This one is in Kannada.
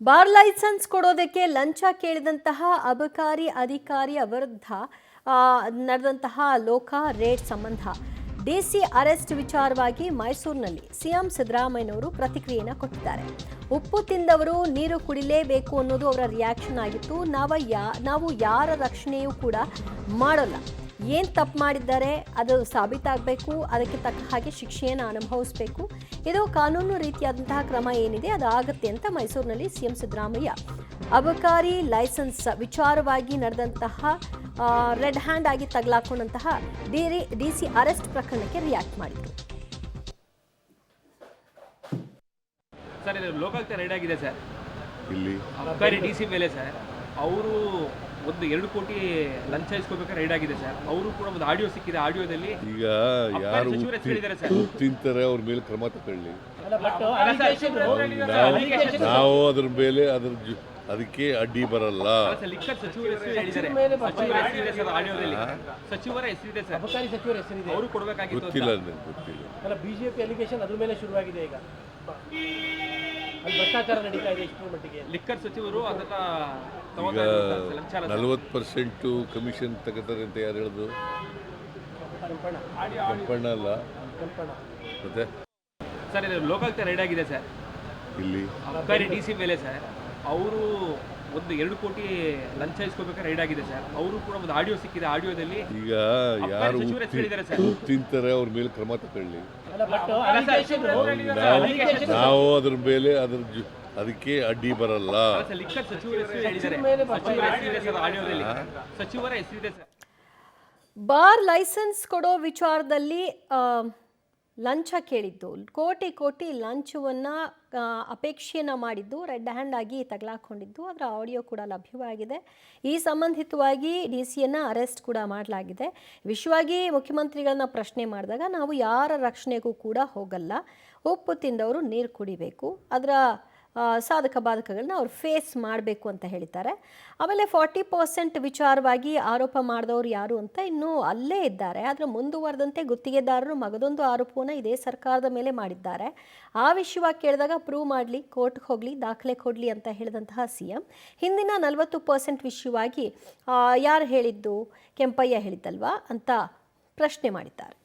ಬಾರ್ ಲೈಸೆನ್ಸ್ ಕೊಡೋದಕ್ಕೆ ಲಂಚ ಕೇಳಿದಂತಹ ಅಬಕಾರಿ ಅಧಿಕಾರಿಯ ವಿರುದ್ಧ ನಡೆದಂತಹ ಲೋಕ ರೇಡ್ ಸಂಬಂಧ ಡಿಸಿ ಅರೆಸ್ಟ್ ವಿಚಾರವಾಗಿ ಮೈಸೂರಿನಲ್ಲಿ ಸಿಎಂ ಸಿದ್ದರಾಮಯ್ಯನವರು ಪ್ರತಿಕ್ರಿಯೆಯನ್ನು ಕೊಟ್ಟಿದ್ದಾರೆ. ಉಪ್ಪು ತಿಂದವರು ನೀರು ಕುಡಿಲೇಬೇಕು ಅನ್ನೋದು ಅವರ ರಿಯಾಕ್ಷನ್ ಆಗಿತ್ತು. ನಾವು ಯಾರ ರಕ್ಷಣೆಯೂ ಕೂಡ ಮಾಡೋಲ್ಲ. ಏನು ತಪ್ಪು ಮಾಡಿದ್ದಾರೆ ಅದು ಸಾಬೀತಾಗಬೇಕು, ಅದಕ್ಕೆ ತಕ್ಕ ಹಾಗೆ ಶಿಕ್ಷೆಯನ್ನು ಅನುಭವಿಸಬೇಕು. ಇದು ಕಾನೂನು ರೀತಿಯಾದಂತಹ ಕ್ರಮ ಏನಿದೆ ಅದು ಆಗುತ್ತೆ ಅಂತ ಮೈಸೂರಿನಲ್ಲಿ ಸಿಎಂ ಸಿದ್ದರಾಮಯ್ಯ ಅಬಕಾರಿ ಲೈಸೆನ್ಸ್ ವಿಚಾರವಾಗಿ ನಡೆದಂತಹ ರೆಡ್ ಹ್ಯಾಂಡ್ ಆಗಿ ತಗಲಾಕೊಂಡಂತಹ ಡಿಸಿ ಅರೆಸ್ಟ್ ಪ್ರಕರಣಕ್ಕೆ ರಿಯಾಕ್ಟ್ ಮಾಡಿದರು. ಸರ್, ಇದು ಲೋಕಾಯುಕ್ತ ರೈಡ್ ಆಗಿದೆ ಸರ್. ಇಲ್ಲಿ ಅಬಕಾರಿ ಡಿಸಿ ಮೇಲೆ ಸರ್ ಅವರು 2 ಕೋಟಿ ಲಂಚ ಇಸ್ಕೋಬೇಕಾದ್ರೆ ರೈಡ್ ಆಗಿದೆ ಸರ್. ಅವರು ಕೂಡ ಒಂದು ಆಡಿಯೋ ಸಿಕ್ಕಿದೆ. ಆಡಿಯೋದಲ್ಲಿ ಈಗ ಯಾರು ತಿಂತಾರೆ ಅವ್ರ ಮೇಲೆ ಕ್ರಮ ತಗೊಳ್ಳಿ. ನಾವು ಅದ್ರ ಮೇಲೆ ಅದಕ್ಕೆ ಅಡ್ಡಿ ಬರಲ್ಲ. ಸಚಿವರ ಹೆಸರಿದೆ ಸರ್. ಅವರು ಕೊಡಬೇಕಾಗಿತ್ತು. ಗೊತ್ತಿಲ್ಲ ನನಗೆ, ಗೊತ್ತಿಲ್ಲ. ಬಿಜೆಪಿ ಅಲಿಗೇಷನ್ ಅದ್ರ ಮೇಲೆ ಶುರುವಾಗಿದೆ. ಈಗ ಭ್ರಷ್ಟಾಚಾರ ನಡೀತಾ ಇದೆ. ಇಷ್ಟರ ಮಟ್ಟಿಗೆ ಲಿಕ್ಕರ್ ಸಚಿವರು ಅದನ್ನ ಈಗ 40% ಕಮಿಷನ್ ತಗೋತಾರೆ ಅಂತ ಯಾರು ಹೇಳುದು? ಕೆಂಪಣ್ಣ ಅಲ್ಲ ಮತ್ತೆ ಸರ್, ಇದು ಲೋಕಾಯುಕ್ತ ರೈಡ್ ಆಗಿದೆ ಸರ್. ಇಲ್ಲಿ ಅಬಕಾರಿ ಡಿಸಿ ಮೇಲೆ ಸರ್ ಅವರು 2 ಕೋಟಿ ಲಂಚ ಇಸ್ಕೋಬೇಕಾದ್ರೆ ರೈಡ್ ಆಗಿದೆ ಸರ್. ಅವರು ಕೂಡ ಒಂದು ಆಡಿಯೋ ಸಿಕ್ಕಿದೆ. ಆಡಿಯೋದಲ್ಲಿ ಈಗ ಯಾರು ತಿಂತಾರೆ ಅವ್ರ ಮೇಲೆ ಕ್ರಮ ತಗೊಳ್ಳಿ. ನಾವು ಅದ್ರ ಮೇಲೆ ಅದಕ್ಕೆ ಅಡ್ಡಿ ಬರಲ್ಲ. ಸಚಿವರ ಹೆಸರಿದೆ ಸರ್. ಬಾರ್ ಲೈಸೆನ್ಸ್ ಕೊಡೋ ವಿಚಾರದಲ್ಲಿ ಲಂಚ ಕೇಳಿದ್ದು, ಕೋಟಿ ಲಂಚವನ್ನು ಅಪೇಕ್ಷೆಯನ್ನು ಮಾಡಿದ್ದು, ರೆಡ್ ಹ್ಯಾಂಡ್ ಆಗಿ ತಗಲಾಕೊಂಡಿದ್ದು, ಅದರ ಆಡಿಯೋ ಕೂಡ ಲಭ್ಯವಾಗಿದೆ. ಈ ಸಂಬಂಧಿತವಾಗಿ ಡಿ ಸಿಯನ್ನು ಅರೆಸ್ಟ್ ಕೂಡ ಮಾಡಲಾಗಿದೆ. ವಿಷಯವಾಗಿ ಮುಖ್ಯಮಂತ್ರಿಗಳನ್ನ ಪ್ರಶ್ನೆ ಮಾಡಿದಾಗ ನಾವು ಯಾರ ರಕ್ಷಣೆಗೂ ಕೂಡ ಹೋಗಲ್ಲ, ಉಪ್ಪು ತಿಂದವರು ನೀರು ಕುಡಿಬೇಕು, ಅದರ ಸಾಧಕ ಬಾಧಕಗಳನ್ನ ಅವ್ರು ಫೇಸ್ ಮಾಡಬೇಕು ಅಂತ ಹೇಳ್ತಾರೆ. ಆಮೇಲೆ 40% ವಿಚಾರವಾಗಿ ಆರೋಪ ಮಾಡಿದವರು ಯಾರು ಅಂತ ಇನ್ನೂ ಅಲ್ಲೇ ಇದ್ದಾರೆ. ಆದರೆ ಮುಂದುವರೆದಂತೆ ಗುತ್ತಿಗೆದಾರರು ಮಗದೊಂದು ಆರೋಪವನ್ನು ಇದೇ ಸರ್ಕಾರದ ಮೇಲೆ ಮಾಡಿದ್ದಾರೆ. ಆ ವಿಷಯವಾಗಿ ಕೇಳಿದಾಗ ಪ್ರೂವ್ ಮಾಡಲಿ, ಕೋರ್ಟ್ಗೆ ಹೋಗಲಿ, ದಾಖಲೆ ಕೊಡಲಿ ಅಂತ ಹೇಳಿದಂತಹ ಸಿಎಂ ಹಿಂದಿನ 40% ವಿಷಯವಾಗಿ ಯಾರು ಹೇಳಿದ್ದು, ಕೆಂಪಯ್ಯ ಹೇಳಿದ್ದಲ್ವಾ ಅಂತ ಪ್ರಶ್ನೆ ಮಾಡಿದ್ದಾರೆ.